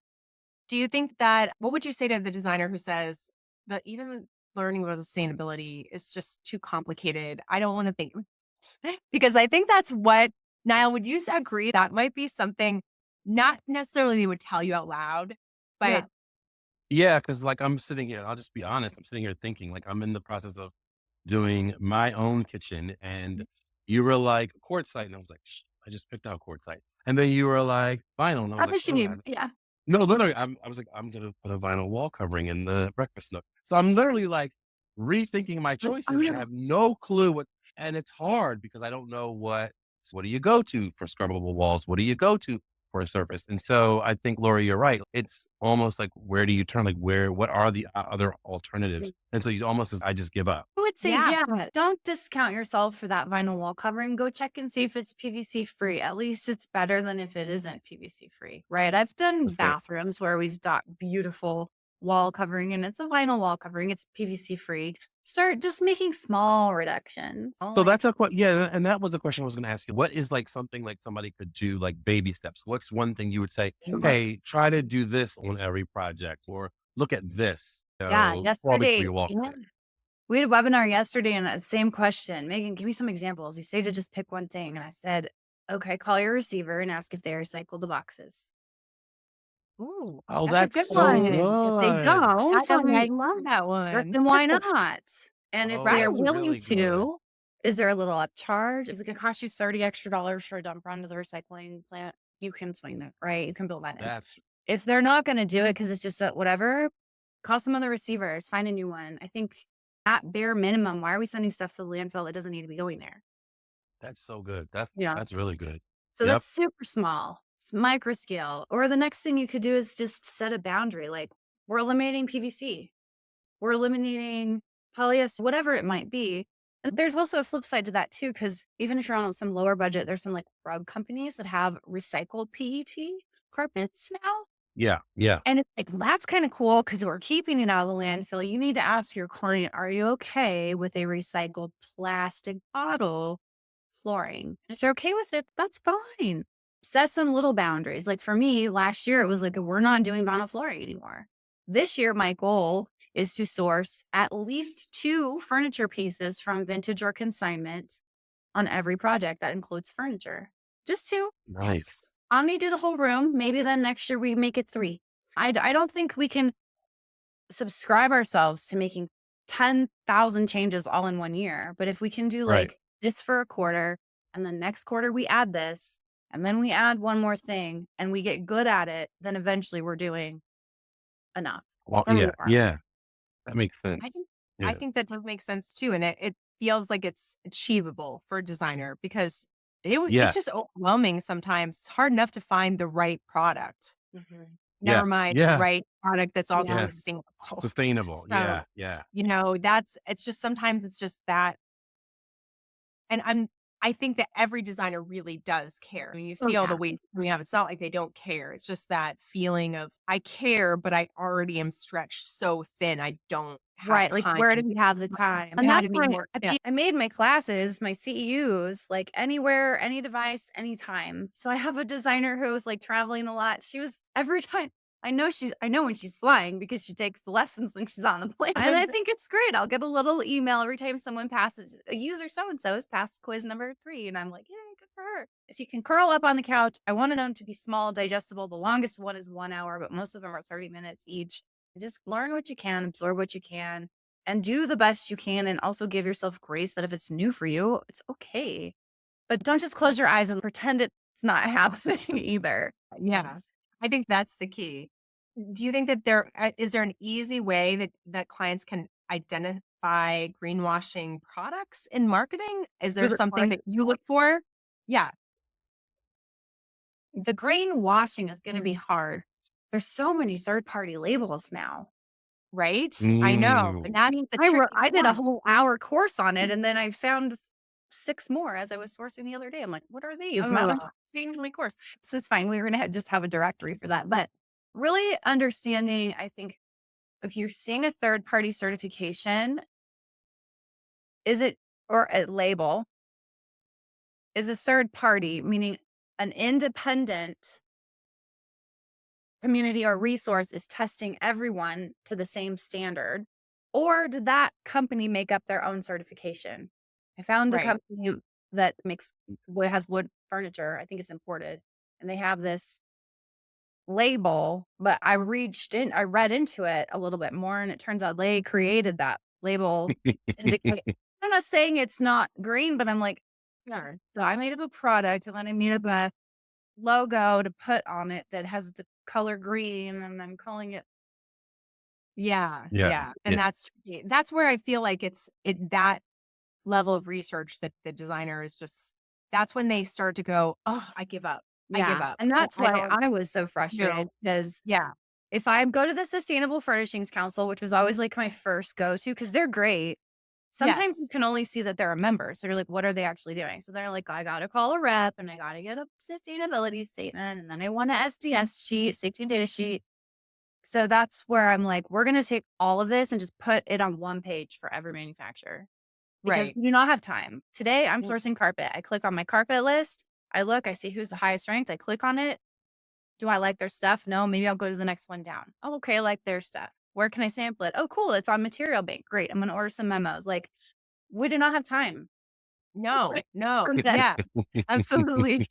Do you think that what would you say to the designer who says that even learning about sustainability is just too complicated? I don't want to think because I think that's what Niall, would you agree that might be something not necessarily they would tell you out loud, but Yeah. Yeah, because like I'm sitting here, I'll just be honest. I'm sitting here thinking, like I'm in the process of doing my own kitchen, and you were like quartzite, and I was like, I just picked out quartzite, and then you were like vinyl, and I was like, oh, Yeah. no, literally, I was like, I'm gonna put a vinyl wall covering in the breakfast nook. So I'm literally like rethinking my Like, oh choices, and I no. have no clue what. And it's hard because I don't know what. So what do you go to for scrubbable walls? What do you go to for a surface? And so I think, Lori, you're right. It's almost like where do you turn? Like where? What are the other alternatives? And so you almost, I just give up. I would say, yeah, yeah, don't discount yourself for that vinyl wall covering. Go check and see if it's PVC free. At least it's better than if it isn't PVC free, right? I've done For sure. bathrooms where we've got beautiful wall covering and it's a vinyl wall covering, it's PVC free. Start just making small reductions. So that's a yeah, and that was a question I was going to ask you. What is like something like somebody could do, like baby steps? What's one thing you would say, hey, try to do this on every project, or look at this, Yeah, crawl before yesterday, you walk? yeah. We had a webinar yesterday and same question. Megan, give me some examples. You say to just pick one thing. And I said, okay, call your receiver and ask if they recycle the boxes. Ooh, Oh, that's a that's good so one. If they good. don't, That one, I love that one. then why That's a not? And if Oh, they are that's right. willing really good. to, is there a little upcharge? Is it going to cost you $30 extra for a dump run to the recycling plant? You can swing that, right? You can build that in. That's If they're not going to do it because it's just whatever, call some other receivers, find a new one. I think at bare minimum, why are we sending stuff to the landfill that doesn't need to be going there? that's so good. That's Yeah. that's really good. So Yep. that's super small. It's micro scale. Or the next thing you could do is just set a boundary. Like we're eliminating PVC. We're eliminating polyester, whatever it might be. And there's also a flip side to that too, because even if you're on some lower budget, there's some like rug companies that have recycled PET carpets now. Yeah. Yeah. And it's like, that's kind of cool because we're keeping it out of the landfill. You need to ask your client, are you okay with a recycled plastic bottle flooring? And if they're okay with it, that's fine. Set some little boundaries. Like for me, last year, it was like, we're not doing vinyl flooring anymore. This year, my goal is to source at least 2 furniture pieces from vintage or consignment on every project that includes furniture. Just 2. Nice. I need to do the whole room. Maybe then next year we make it 3. I don't think we can subscribe ourselves to making 10,000 changes all in 1 year. But if we can do Right. like this for a quarter and then next quarter we add this and then we add one more thing and we get good at it, then eventually we're doing enough Well, or yeah. more. Yeah. That makes I sense. think I Yeah. think that does make sense too, and it feels like it's achievable for a designer because it's just Yes. overwhelming sometimes. It's hard enough to find the right product. Mhm. Yeah. Never mind the Yeah. right product that's also Yeah. Yeah. sustainable. Sustainable. So, Yeah. Yeah. it's just sometimes it's just that and I think that every designer really does care. I mean, you Oh, see all the yeah. waste coming out. It's not like they don't care. It's just that feeling of I care, but I already am stretched so thin. I don't have Right, like, time. where do we have the time? I've And had that's to be where more. Yeah. I made my classes, my CEUs, like, anywhere, any device, anytime. So I have a designer who was, like, traveling a lot. She was every time I know when she's flying because she takes the lessons when she's on the plane, and I think it's great. I'll get a little email every time someone passes, "A user so and so has passed quiz number 3," and I'm like, "Yay, good for her." If you can curl up on the couch, I wanted them to be small, digestible. The longest one is 1 hour, but most of them are 30 minutes each. Just learn what you can, absorb what you can, and do the best you can. And also give yourself grace that if it's new for you, it's okay. But don't just close your eyes and pretend it's not happening either. Yeah. I think that's the key. Do you think that is there an easy way that clients can identify greenwashing products in marketing? Is there Through the something course, that you look for? Yeah, the greenwashing is going to be hard. There's so many third party labels now. right? I know. Mm. And that's the tricky I did a part. whole hour course on it, and then I found 6 more as I was sourcing the other day. I'm like, what are these? Mountain Ugh. Changeling course. So it's fine. We're gonna just have a directory for that. But really understanding, I think, if you're seeing a third party certification, is it or a label is a third party, meaning an independent community or resource is testing everyone to the same standard? Or did that company make up their own certification? I found a Right. company that has wood furniture. I think it's imported. And they have this label, but I read into it a little bit more, and it turns out they created that label indicate. I'm not saying it's not green, but I'm like, yeah. So I made up a product and then I made up a logo to put on it that has the color green, and I'm calling it. Yeah, Yeah. yeah, and Yeah. that's tricky. That's where I feel like that level of research that the designer is just that's when they start to go, "Oh, I give up. I give Yeah. up. And that's I why don't" I was so you frustrated know because Yeah. if I go to the Sustainable Furnishings Council, which was always like my first go to, because they're great. Sometimes you Yes. can only see that they're a member. So you're like, what are they actually doing? So they're like, I got to call a rep and I got to get a sustainability statement. And then I want a SDS sheet, safety and data sheet. So that's where I'm like, we're going to take all of this and just put it on one page for every manufacturer because Right. we do not have time. Today, I'm Mm, sourcing carpet. I click on my carpet list. I look, I see who's the highest ranked. I click on it. Do I like their stuff? No, maybe I'll go to the next one down. Oh, okay, I like their stuff. Where can I sample it? Oh, cool. It's on Material Bank. Great. I'm going to order some memos. Like, we do not have time no, no. for that. Yeah, absolutely.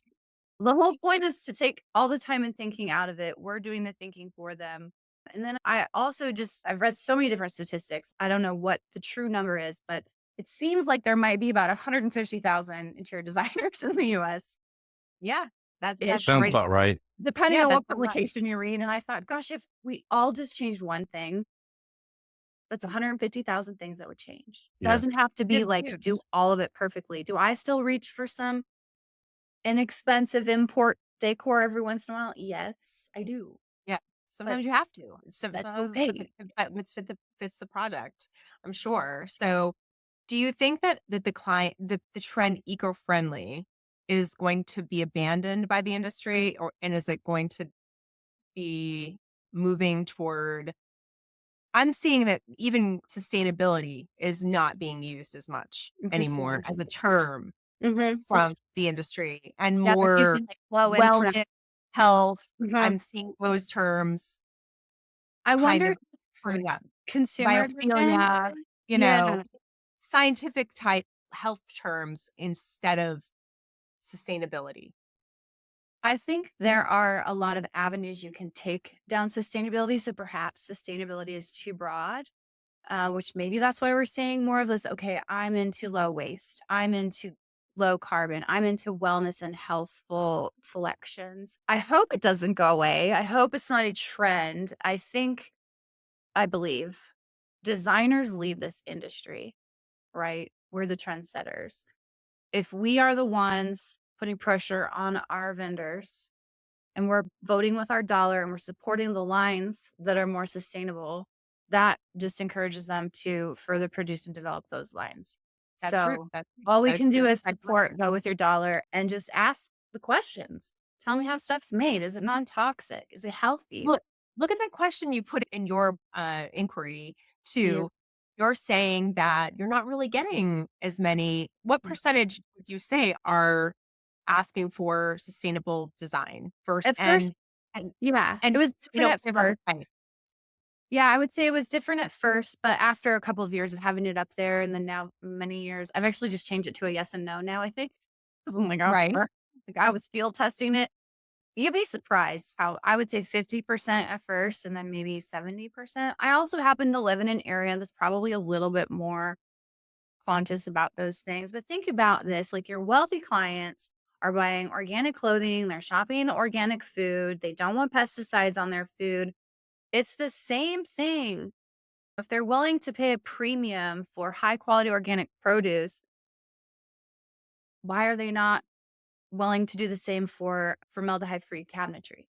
The whole point is to take all the time and thinking out of it. We're doing the thinking for them. And then I also I've read so many different statistics. I don't know what the true number is, but it seems like there might be about 150,000 interior designers in the US Yeah, that's ish, Sounds right. about right. depending Yeah, on that's what a lot. publication you read. And I thought, gosh, if we all just changed one thing, that's 150,000 things that would change. Yeah. Doesn't have to be It's like do huge. all of it perfectly. Do I still reach for some inexpensive import decor every once in a while? Yes, I do. Yeah, But sometimes you have to. that's Sometimes okay. fits the project, I'm sure. So, do you think that the trend eco-friendly is going to be abandoned by the industry, or and is it going to be moving toward I'm seeing that even sustainability is not being used as much anymore Interesting. as a term Mhm. from the industry and Yeah, they're more using, like, low impact. wellness, health. Mhm. I'm seeing those terms I kind wonder of if it's, coming up. consumer driven. Biophilia, Yeah. scientific type health terms instead of sustainability. I think there are a lot of avenues you can take down sustainability, so perhaps sustainability is too broad, which maybe that's why we're seeing more of this, "Okay, I'm into low waste. I'm into low carbon. I'm into wellness and healthful selections." I hope it doesn't go away. I hope it's not a trend. I believe designers lead this industry, right? We're the trendsetters. If we are the ones putting pressure on our vendors and we're voting with our dollar and we're supporting the lines that are more sustainable, that just encourages them to further produce and develop those lines. That's true. So That's all we that's can do is exactly support, right. vote with your dollar, and just ask the questions. Tell me how stuff's made. Is it non toxic? Is it healthy? Look at that question you put in your inquiry Yeah. too. You're saying that you're not really getting as many. What percentage would you say are asking for sustainable design first? At first, And yeah, it and was we different don't at give up. first. Yeah, I would say it was different at first, but after a couple of years of having it up there and then now many years, I've actually just changed it to a yes and no now, I think. I'm like, oh, Right, like I was field testing it. You'd be surprised how I would say 50% at first and then maybe 70%. I also happen to live in an area that's probably a little bit more conscious about those things. But think about this, like your wealthy clients are buying organic clothing, they're shopping organic food, they don't want pesticides on their food. It's the same thing. If they're willing to pay a premium for high quality organic produce, why are they not willing to do the same for formaldehyde free cabinetry?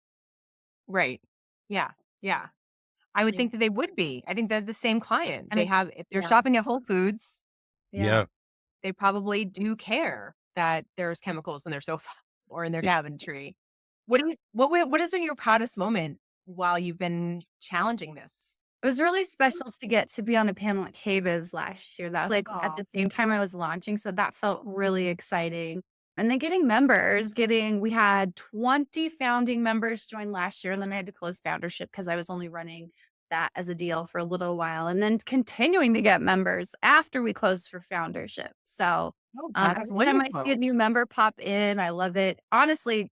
right. Yeah, yeah. I would Yeah. think that they would be. I think they're the same client. And They it, have if they're yeah, shopping at Whole Foods, yeah. Yeah. they probably do care that there's chemicals in their sofa or in their cabinetry. What has been your proudest moment while you've been challenging this? It was really special to get to be on a panel at KBIS last year. That was like at Oh, the same time I was launching. So that felt really exciting. And then getting members, we had 20 founding members join last year. And then I had to close foundership because I was only running that as a deal for a little while. And then continuing to get members after we closed for foundership. So no, that's every time I see a wonderful. new member pop in, I love it. Honestly,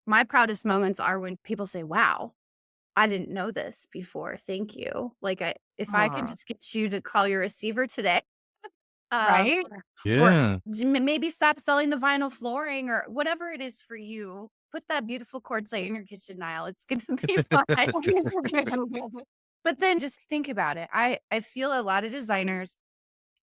my proudest moments are when people say, wow, I didn't know this before. Thank you. Like if I could Aw, just get you to call your receiver today, right? or Yeah. maybe stop selling the vinyl flooring or whatever it is for you. Put that beautiful quartzite in your kitchen aisle. It's gonna be fine. But then just think about it. I feel a lot of designers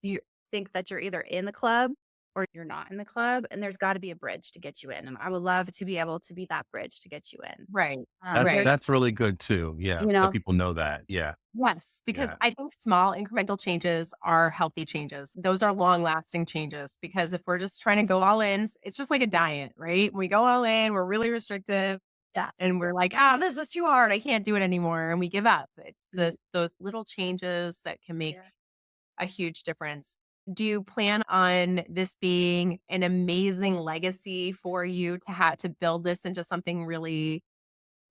you think that you're either in the club or you're not in the club, and there's got to be a bridge to get you in. And I would love to be able to be that bridge to get you in. Right, That's There's, right. that's really good too. Yeah. you Let know, people know that. Yeah. Yes, because Yeah. I think small incremental changes are healthy changes. Those are long lasting changes because if we're just trying to go all in, it's just like a diet, right? We go all in, we're really restrictive. Yeah. and we're like, "Ah, this is too hard. I can't do it anymore." And we give up. It's Mm, those little changes that can make yeah. a huge difference. Do you plan on this being an amazing legacy for you to have to build this into something really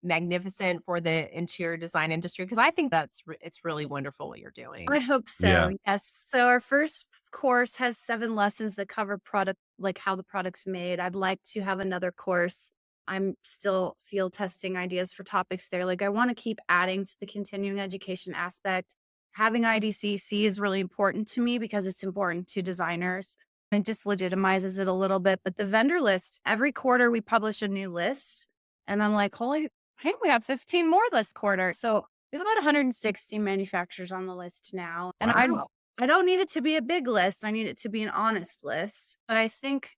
magnificent for the interior design industry? Because I think it's really wonderful what you're I doing. hope Yeah. so. Yes. So our first course has 7 lessons that cover product, like how the product's made. I'd like to have another course. I'm still field testing ideas for topics there. Like I want to keep adding to the continuing education aspect. Having IDCC is really important to me because it's important to designers. It just legitimizes it a little bit. But the vendor list, every quarter we publish a new list. And I'm like, holy, hey, we got 15 more this quarter. So we have about 160 manufacturers on the list now. And Wow. I don't need it to be a big list. I need it to be an honest list. But I think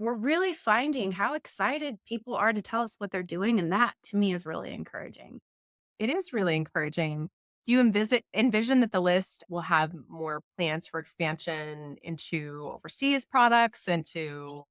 we're really finding how excited people are to tell us what they're doing. And that to me is really encouraging. It is really encouraging. Do you envision that the list will have more plans for expansion into overseas products, into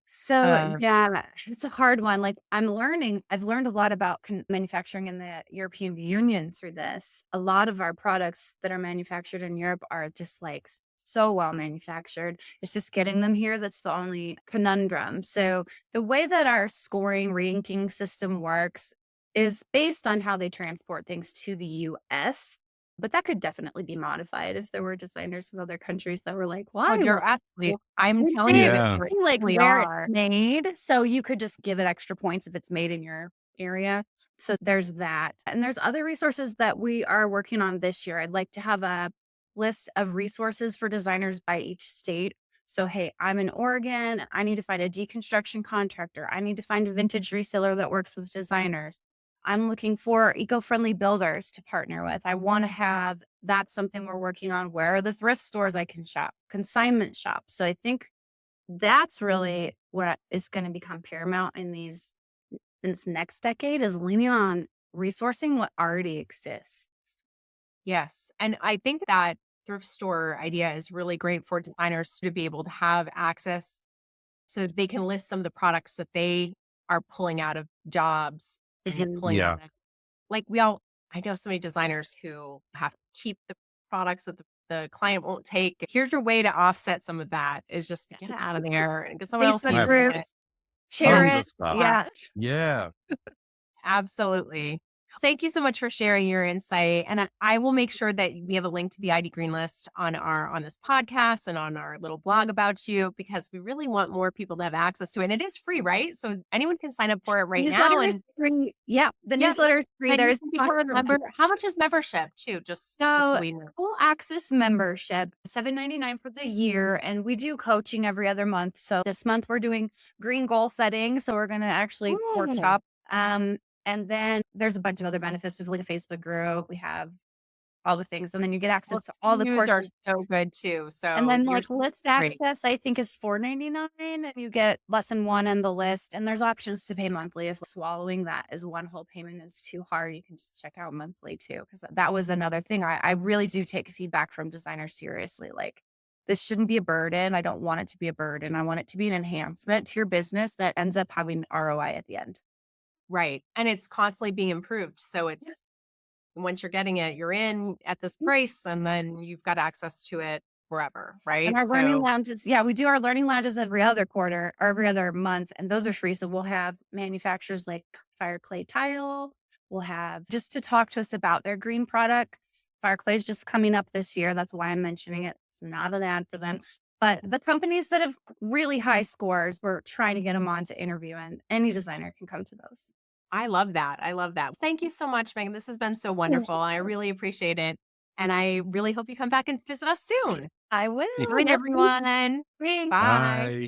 So, uh yeah, it's a hard one. Like I've learned a lot about manufacturing in the European Union through this. A lot of our products that are manufactured in Europe are just like so well manufactured. It's just getting them here that's the only conundrum. So, the way that our scoring ranking system works is based on how they transport things to the US. But that could definitely be modified if there were designers in other countries that were like, oh, why? you're absolutely I'm We telling you did, that Yeah. there like, really where it's are. made, so you could just give it extra points if it's made in your area. So there's that, and there's other resources that we are working on this year. I'd like to have a list of resources for designers by each state. So, hey, I'm in Oregon, I need to find a deconstruction contractor. I need to find a vintage reseller that works with designers. I'm looking for eco-friendly builders to partner with. I wanna have that's something we're working on. Where are the thrift stores I can shop? Consignment shop. So I think that's really what is gonna become paramount in this next decade is leaning on resourcing what already exists. Yes, and I think that thrift store idea is really great for designers to be able to have access so that they can list some of the products that they are pulling out of jobs and Mhm. pulling Yeah. out of like I know so many designers who have to keep the products that the client won't take. Here's your way to offset some of that is just to get it Yes. out of there and get someone else I Facebook have using it. groups, Yes. share tons it. of stuff. Yeah. Yeah. Yeah. Absolutely. Thank you so much for sharing your insight. And I will make sure that we have a link to the ID Green List on this podcast and on our little blog about you because we really want more people to have access to it. And it is free, right? So anyone can sign up for it right now. Newsletter is And free. Yeah, the yeah, newsletter is free. then you There's can talks become a for member. How much is membership too? Just so so we know. full access membership, $7.99 for the year, and we do coaching every other month. So this month we're doing green goal setting. So we're gonna actually Oh, workshop. And then there's a bunch of other benefits. We have like a Facebook group. We have all the things, and then you get well, access to all the news are courses. so good too. And So then you're like list great. access, I think is $4.99, and you get lesson 1 and the list. And there's options to pay monthly if swallowing that as one whole payment is too hard. You can just check out monthly too, because that was another thing. I really do take feedback from designers seriously. Like this shouldn't be a burden. I don't want it to be a burden. I want it to be an enhancement to your business that ends up having ROI at the end. Right. And it's constantly being improved. So it's once you're getting it, you're in at this price and then you've got access to it forever, And right? our learning So lounges, yeah, we do our learning lounges every other quarter or every other month, and those are free. So we'll have manufacturers like Fire Clay Tile. We'll have just to talk to us about their green products. Fire Clay is just coming up this year. That's why I'm mentioning it. It's not an ad for them. But the companies that have really high scores, we're trying to get them on to interview, and any designer can come to those. I love that. I love that. Thank you so much, Megan. This has been so wonderful. I really appreciate it. And I really hope you come back and visit us soon. I will. All right, Yes, everyone. please. Bye. Bye.